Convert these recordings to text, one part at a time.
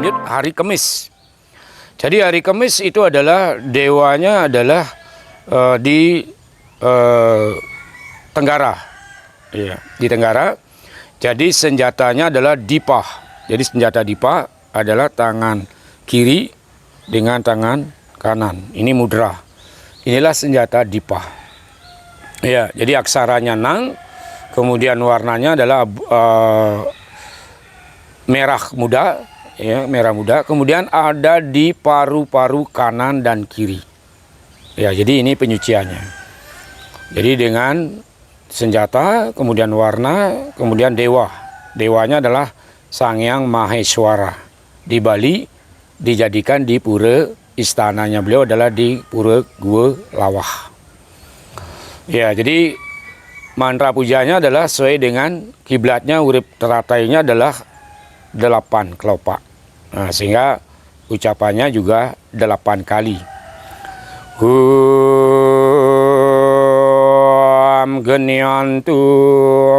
lanjut hari Kemis. Jadi hari Kemis itu adalah dewanya adalah di Tenggara. Iya, di Tenggara. Jadi senjatanya adalah dipah. Jadi senjata dipah adalah tangan kiri dengan tangan kanan. Ini mudra. Inilah senjata dipah. Ya, jadi aksaranya nang, kemudian warnanya adalah merah muda, ya, merah muda. Kemudian ada di paru-paru kanan dan kiri. Ya, jadi ini penyuciannya. Jadi dengan senjata, kemudian warna, kemudian dewa. Dewanya adalah Sang Hyang Maheswara. Di Bali dijadikan di pura istananya beliau adalah di pura Gua Lawah. Ya, jadi mantra pujanya adalah sesuai dengan kiblatnya, urip teratainya adalah 8 kelopak. Nah, sehingga ucapannya juga 8 kali. Om Genyantu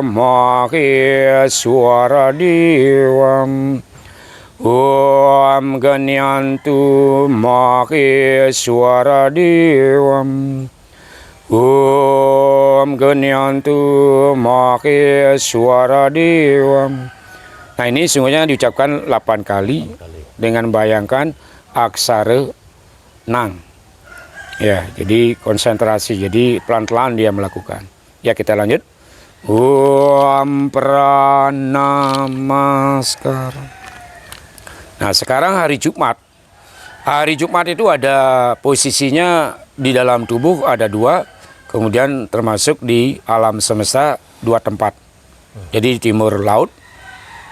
Maheswara Dewam. Om Genyantu Maheswara Dewam. Om Genyantu Maheswara Dewam. Nah, ini sungguhnya diucapkan 8 kali dengan bayangkan aksara nang. Ya, jadi konsentrasi, jadi pelan-pelan dia melakukan. Ya, kita lanjut. Om Pranamaskar. Nah, sekarang hari Jumat. Hari Jumat itu ada posisinya di dalam tubuh ada 2, kemudian termasuk di alam semesta 2 tempat. Jadi di timur laut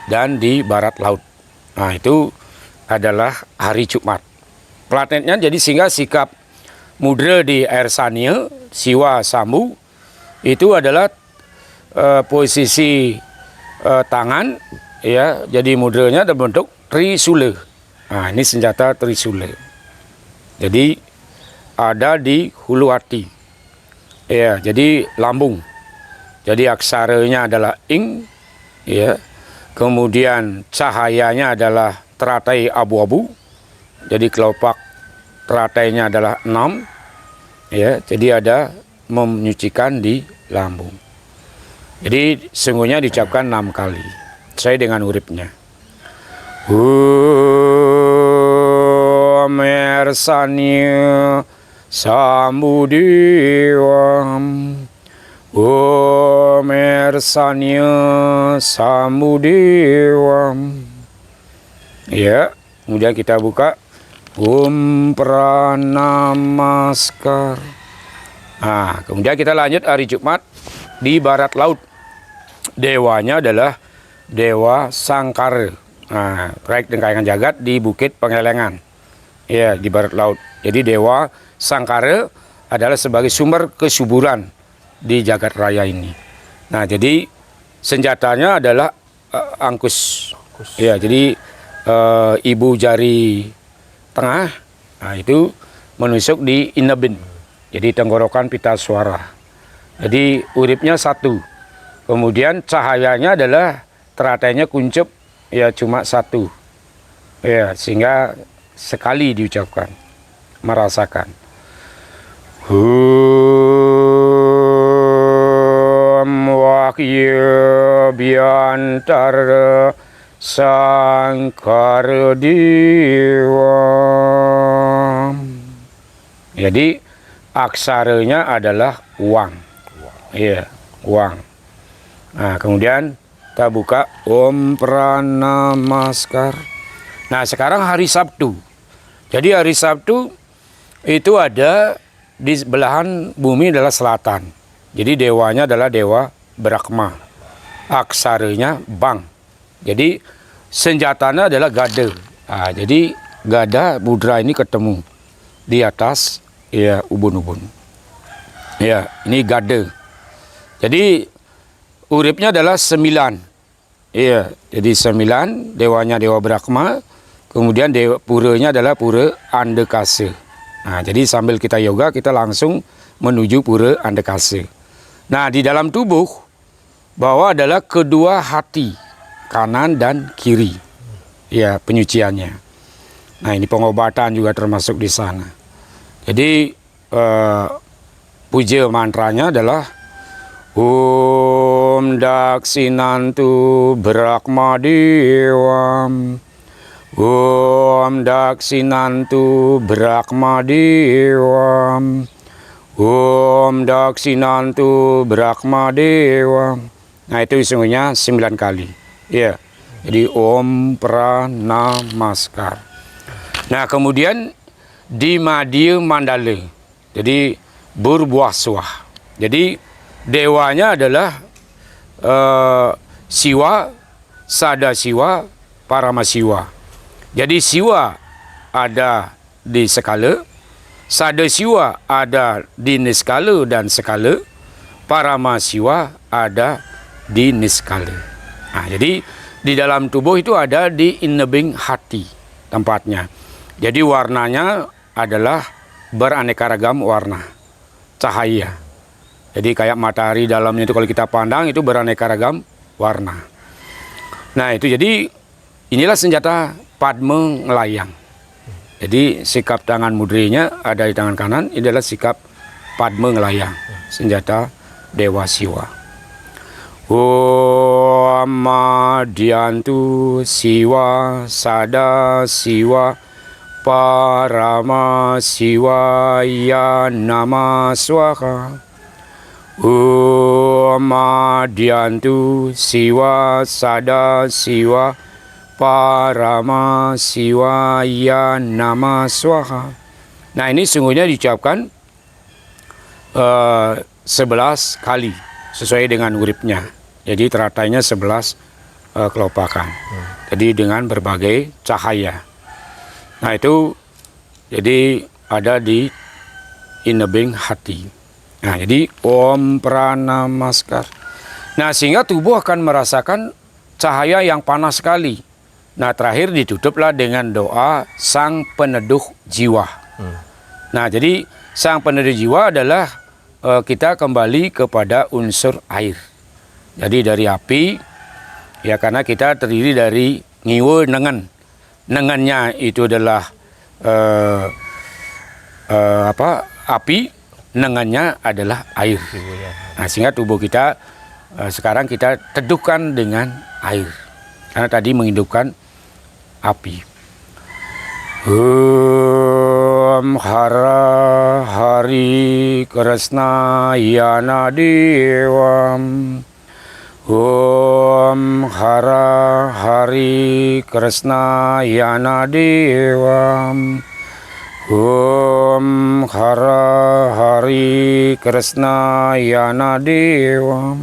dan di barat laut. Nah, itu adalah hari Jumat. Planetnya jadi sehingga sikap mudra di air sania, siwa sambu, itu adalah posisi tangan, ya. Jadi mudranya berbentuk trisula. Nah, ini senjata trisula. Jadi ada di hulu hati. Ya, jadi lambung. Jadi aksaranya adalah ing, ya. Kemudian cahayanya adalah teratai abu-abu. Jadi kelopak teratainya adalah 6. Ya, jadi ada menyucikan di lambung. Jadi sungguhnya diucapkan 6 kali. Saya dengan uripnya. Om Ersanya Samudewam. Om Ersanya Samudewam. Ya, kemudian kita buka Om Pranamaskar. Nah, kemudian kita lanjut hari Jumat di barat laut. Dewanya adalah Dewa Sangkara. Nah, proyek Dengkayangan Jagat di Bukit Pengelengan. Ya, di barat laut. Jadi Dewa Sangkara adalah sebagai sumber kesuburan di jagat raya ini. Nah, jadi senjatanya adalah angkus. Ya, jadi ibu jari tengah, nah itu menusuk di inebin, jadi tenggorokan pita suara. Jadi uripnya 1, kemudian cahayanya adalah teratainya kuncup, ya cuma 1, ya sehingga sekali diucapkan, merasakan. Wahya biantara Sangkara Dewa. Jadi aksaranya adalah wang. Iya, wang. Nah, kemudian kita buka Om Pranamaskar. Nah, sekarang hari Sabtu. Jadi hari Sabtu itu ada di belahan bumi adalah selatan. Jadi dewanya adalah Dewa Brahma. Aksaranya bang. Jadi senjatanya adalah gada. Nah, jadi gada mudra ini ketemu di atas, ya, ubun-ubun. Ya, ini gada. Jadi uripnya adalah 9. Ya, jadi 9, dewanya Dewa Brahma, kemudian puranya adalah pura Andekasa. Nah, jadi sambil kita yoga kita langsung menuju pura Andekasa. Nah, di dalam tubuh bawah adalah kedua hati, kanan dan kiri, ya, penyuciannya. Nah, ini pengobatan juga termasuk di sana. Jadi puja mantranya adalah Om Daksinantu Brakmadewam. Om Daksinantu Brakmadewam. Om Daksinantu Brakmadewam. Nah, itu sungguhnya 9 kali. Ya. Jadi Om Pranamaskar. Nah, kemudian di Madya Mandala. Jadi berbuah-suah. Jadi dewanya adalah Siwa, Sadasiwa, Paramasiwa. Jadi Siwa ada di skala, Sadasiwa ada di niskala dan skala, Paramasiwa ada di niskala. Nah, jadi di dalam tubuh itu ada di inebing hati tempatnya. Jadi warnanya adalah beraneka ragam warna cahaya. Jadi kayak matahari dalamnya itu kalau kita pandang itu beraneka ragam warna. Nah, itu jadi inilah senjata Padma ngelayang. Jadi sikap tangan mudrinya ada di tangan kanan, ini adalah sikap Padma ngelayang, senjata Dewa Siwa. Om Madyantu Siwa Sada Siwa Parama Siwaya Nama Swaha. Om Madyantu Siwa Sada Siwa Parama Siwaya Nama Swaha. Nah, ini sungguhnya diucapkan 11 kali sesuai dengan uripnya. Jadi teratainya 11 kelopakan. Jadi dengan berbagai cahaya. Nah, itu jadi ada di inebing hati. Nah, jadi Om Pranamaskar. Nah, sehingga tubuh akan merasakan cahaya yang panas sekali. Nah, terakhir ditutuplah dengan doa Sang Peneduh Jiwa. Nah, jadi Sang Peneduh Jiwa adalah kita kembali kepada unsur air. Jadi dari api, ya karena kita terdiri dari ngiwe nengen. Nengennya itu adalah api, nengennya adalah air. Nah, sehingga tubuh kita sekarang kita teduhkan dengan air. Karena tadi menghidupkan api. Om Hara Hari Kresna Yana Dewam. Om Hara Hari Kresna Yana Dewam. Om Hara Hari Kresna Yana Dewam.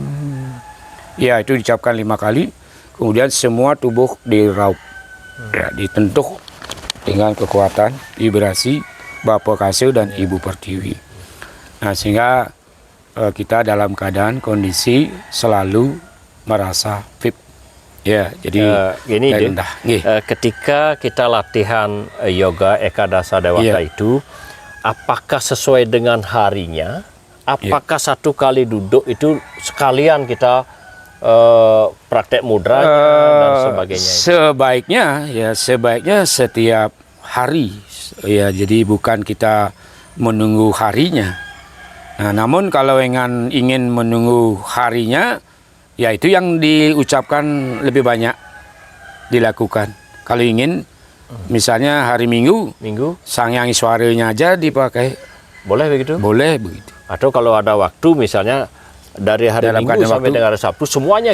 Ya, itu diucapkan 5 kali. Kemudian semua tubuh diraup, ya, ditentuh dengan kekuatan vibrasi Bapa Kase dan Ibu Pertiwi. Nah, sehingga kita dalam keadaan kondisi selalu merasa fit. Ya, jadi gini rendah. Ketika kita latihan yoga Ekadasa Dewata itu, apakah sesuai dengan harinya? Apakah satu kali duduk itu sekalian kita praktek mudra dan sebagainya? Sebaiknya setiap hari, ya, jadi bukan kita menunggu harinya. Nah, namun kalau ingin menunggu harinya, ya itu yang diucapkan lebih banyak dilakukan. Kalau ingin misalnya hari Minggu, Sang Hyang Iswaranya aja dipakai. Boleh begitu? Boleh begitu. Atau kalau ada waktu misalnya dari hari Minggu sampai dengan hari Sabtu, semuanya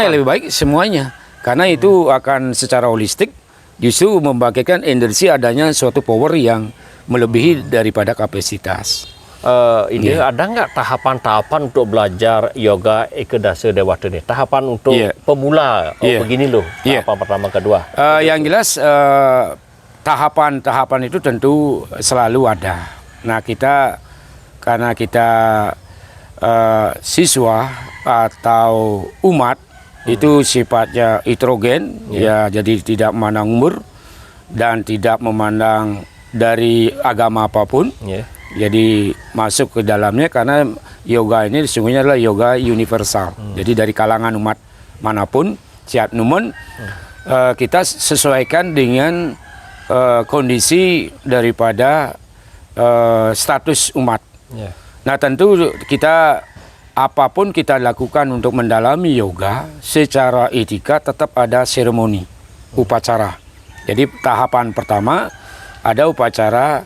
yang lebih baik, semuanya. Karena itu akan secara holistik justru membangkitkan energi adanya suatu power yang melebihi daripada kapasitas. Ada nggak tahapan-tahapan untuk belajar yoga Ekadasa Dewata ini? Tahapan untuk pemula, begini loh, tahapan pertama, kedua. Yang jelas tahapan-tahapan itu tentu selalu ada. Nah, karena kita siswa atau umat itu sifatnya heterogen, ya, jadi tidak memandang umur dan tidak memandang dari agama apapun. Jadi masuk ke dalamnya karena yoga ini sesungguhnya adalah yoga universal. Jadi dari kalangan umat manapun, siap numun, kita sesuaikan dengan kondisi daripada status umat. Ya. Nah tentu kita apapun kita lakukan untuk mendalami yoga secara etika tetap ada seremoni, upacara. Jadi tahapan pertama ada upacara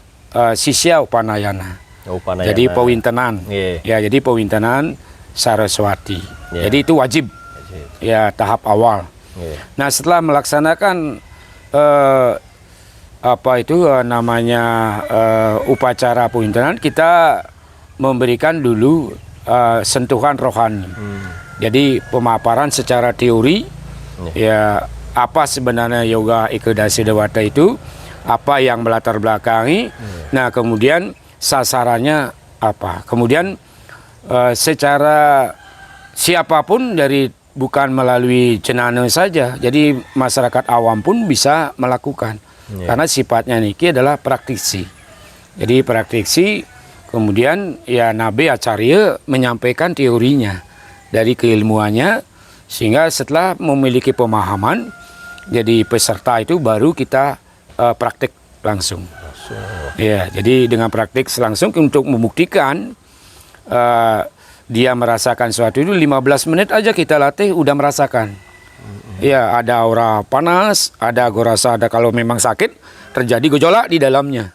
sisya upanayana. Upanayana. Jadi pewintenan. Yeah. Ya, jadi pewintenan Saraswati. Yeah. Jadi itu wajib. Ya, tahap awal. Yeah. Nah, setelah melaksanakan namanya upacara pewintenan, kita memberikan dulu sentuhan rohani. Jadi pemaparan secara teori ya apa sebenarnya yoga Ekadasi Dewata itu, apa yang melatar belakangi. Nah, kemudian sasarannya apa. Kemudian secara siapapun dari bukan melalui cenana saja. Jadi masyarakat awam pun bisa melakukan. Karena sifatnya niki adalah praktisi. Jadi praktisi kemudian ya Nabi Acarya menyampaikan teorinya dari keilmuannya, sehingga setelah memiliki pemahaman jadi peserta itu baru kita praktik langsung. Ya, jadi dengan praktik langsung untuk membuktikan dia merasakan sesuatu itu 15 menit aja kita latih udah merasakan. Ya, ada aura panas, ada rasa ada kalau memang sakit terjadi gejolak di dalamnya.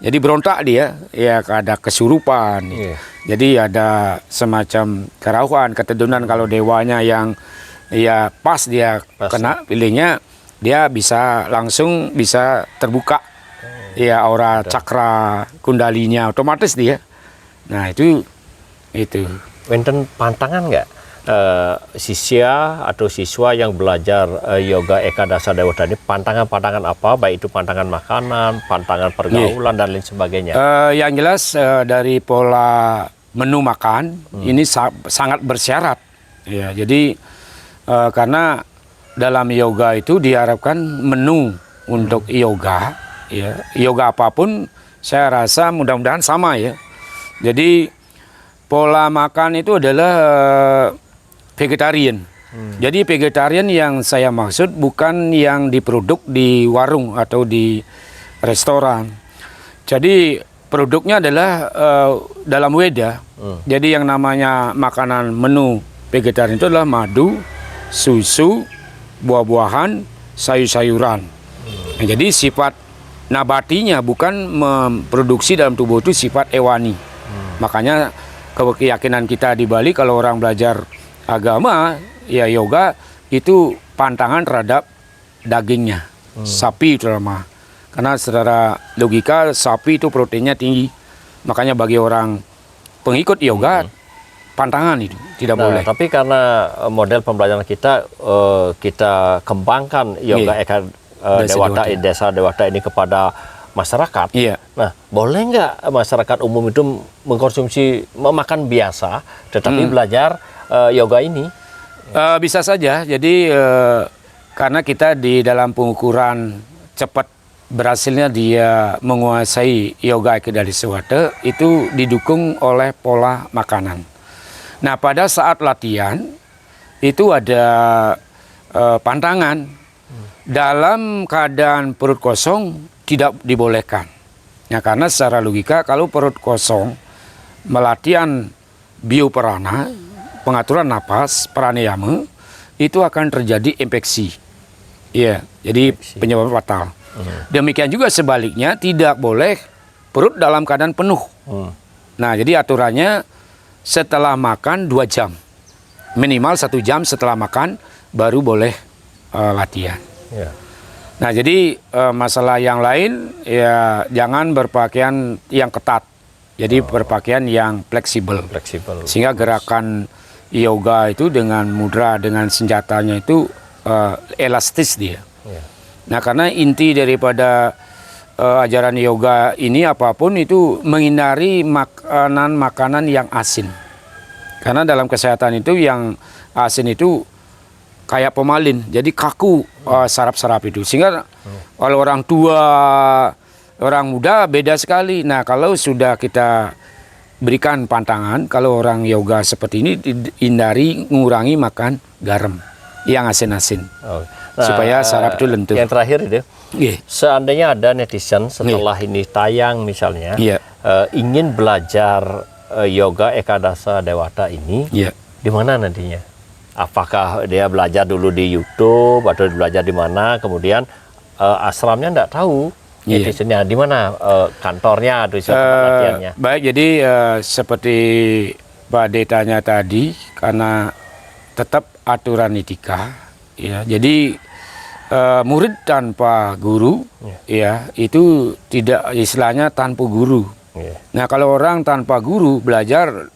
Jadi berontak dia, ya ada kesurupan. Jadi ada semacam kerahuan, ketedunan kalau dewanya yang ya pas dia kena pilihnya, dia bisa langsung bisa terbuka. Ya aura cakra kundalinya otomatis dia. Nah itu. Wenten pantangan nggak sisya atau siswa yang belajar yoga Ekadasa Dewata ini, pantangan-pantangan apa, baik itu pantangan makanan, pantangan pergaulan dan lain sebagainya? Yang jelas dari pola menu makan ini sangat bersyarat. Ya, jadi karena dalam yoga itu diharapkan menu untuk yoga. Ya, yoga apapun saya rasa mudah-mudahan sama ya. Jadi pola makan itu adalah vegetarian. Jadi vegetarian yang saya maksud bukan yang diproduk di warung atau di restoran. Jadi produknya adalah dalam Weda. Jadi yang namanya makanan menu vegetarian itu adalah madu, susu, buah-buahan, sayur-sayuran. Nah, jadi sifat nabatinya bukan memproduksi dalam tubuh itu sifat ewani. Makanya keyakinan kita di Bali kalau orang belajar agama ya yoga itu pantangan terhadap dagingnya, sapi terutama. Karena secara logika sapi itu proteinnya tinggi. Makanya bagi orang pengikut yoga pantangan itu tidak boleh. Tapi karena model pembelajaran kita kita kembangkan yoga Desa Dewata ini kepada masyarakat. Nah, boleh nggak masyarakat umum itu mengkonsumsi makan biasa, tetapi belajar yoga ini? Bisa saja. Jadi karena kita di dalam pengukuran cepat berhasilnya dia menguasai yoga Ekadasi Dewata itu didukung oleh pola makanan. Nah, pada saat latihan itu ada pantangan. Dalam keadaan perut kosong tidak dibolehkan. Ya, karena secara logika kalau perut kosong melatihan bioprana, pengaturan napas, pranayama, itu akan terjadi infeksi. Iya, jadi penyebab fatal. Demikian juga sebaliknya tidak boleh perut dalam keadaan penuh. Nah, jadi aturannya setelah makan 2 jam. Minimal 1 jam setelah makan baru boleh latihan. Nah, jadi masalah yang lain ya jangan berpakaian yang ketat. Jadi berpakaian yang fleksibel. Sehingga gerakan yoga itu dengan mudra, dengan senjatanya itu elastis dia. Nah, karena inti daripada ajaran yoga ini apapun itu menghindari makanan-makanan yang asin. Karena dalam kesehatan itu yang asin itu kayak pemalin, jadi kaku saraf-saraf itu. Sehingga kalau orang tua, orang muda beda sekali. Nah, kalau sudah kita berikan pantangan, kalau orang yoga seperti ini hindari mengurangi makan garam yang asin-asin. Supaya saraf itu lentur. Yang terakhir itu, Seandainya ada netizen setelah ini tayang misalnya ingin belajar yoga Ekadasa Dewata ini, di mana nantinya? Apakah dia belajar dulu di YouTube atau belajar di mana? Kemudian asramnya nggak tahu netizennya di mana, kantornya atau latihannya. Baik, jadi seperti Pak D tanya tadi, karena tetap aturan etika, ya. Jadi murid tanpa guru, ya itu tidak, istilahnya tanpa guru. Nah, kalau orang tanpa guru belajar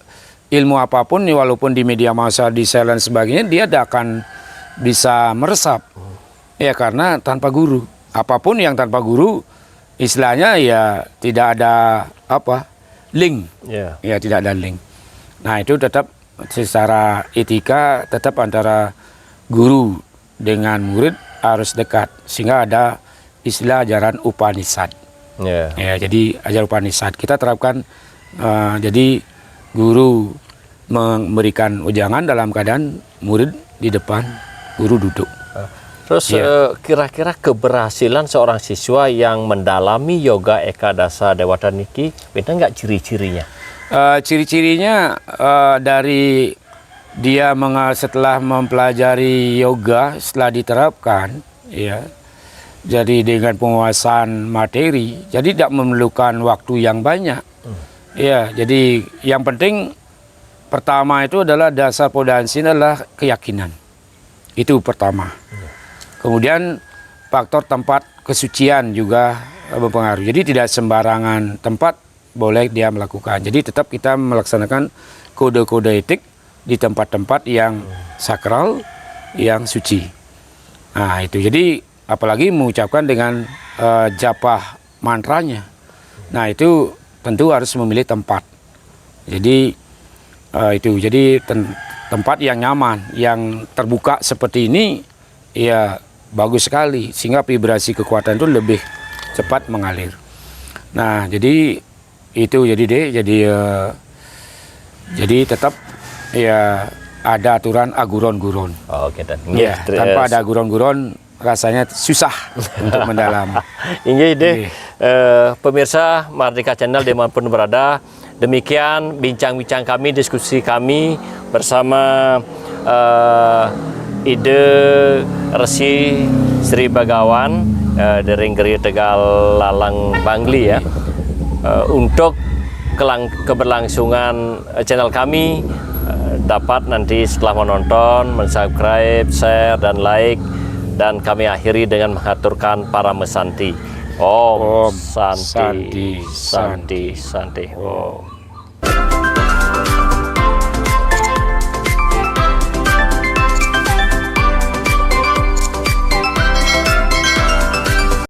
ilmu apapun, walaupun di media massa, di sel dan sebagainya, dia tidak akan bisa meresap, ya, karena tanpa guru. Apapun yang tanpa guru, istilahnya ya tidak ada link, ya tidak ada link. Nah, itu tetap secara etika tetap antara guru dengan murid harus dekat, sehingga ada istilah ajaran Upanishad. Ya, jadi ajaran Upanishad kita terapkan. Jadi guru memberikan ujangan dalam keadaan murid di depan, guru duduk. Terus kira-kira keberhasilan seorang siswa yang mendalami yoga Ekadasa Dewata niki, benar nggak ciri-cirinya? Ciri-cirinya dari dia setelah mempelajari yoga, setelah diterapkan, ya, jadi dengan penguasaan materi, jadi tidak memerlukan waktu yang banyak. Ya, jadi yang penting pertama itu adalah dasar pondasi adalah keyakinan. Itu pertama. Kemudian faktor tempat kesucian juga mempengaruhi. Jadi tidak sembarangan tempat boleh dia melakukan. Jadi tetap kita melaksanakan kode-kode etik di tempat-tempat yang sakral, yang suci. Nah, itu. Jadi apalagi mengucapkan dengan japah mantranya. Nah, itu tentu harus memilih tempat. Jadi itu. Jadi tempat yang nyaman, yang terbuka seperti ini, ya bagus sekali, sehingga vibrasi kekuatan itu lebih cepat mengalir. Nah, jadi itu jadi tetap ya ada aturan aguron-guron. Oke, dan ya, tanpa ada aguron-guron rasanya susah untuk mendalam. Inggih deh, pemirsa Mardika Channel dimanapun berada, demikian bincang-bincang kami, diskusi kami bersama Ide Resi Sri Bagawan dari Geri Tegal Lalang Bangli, ya, untuk keberlangsungan channel kami dapat nanti setelah menonton, mensubscribe, share, dan like, dan kami akhiri dengan mengaturkan para mesanti. Om Santi, Santi, Santi. Om.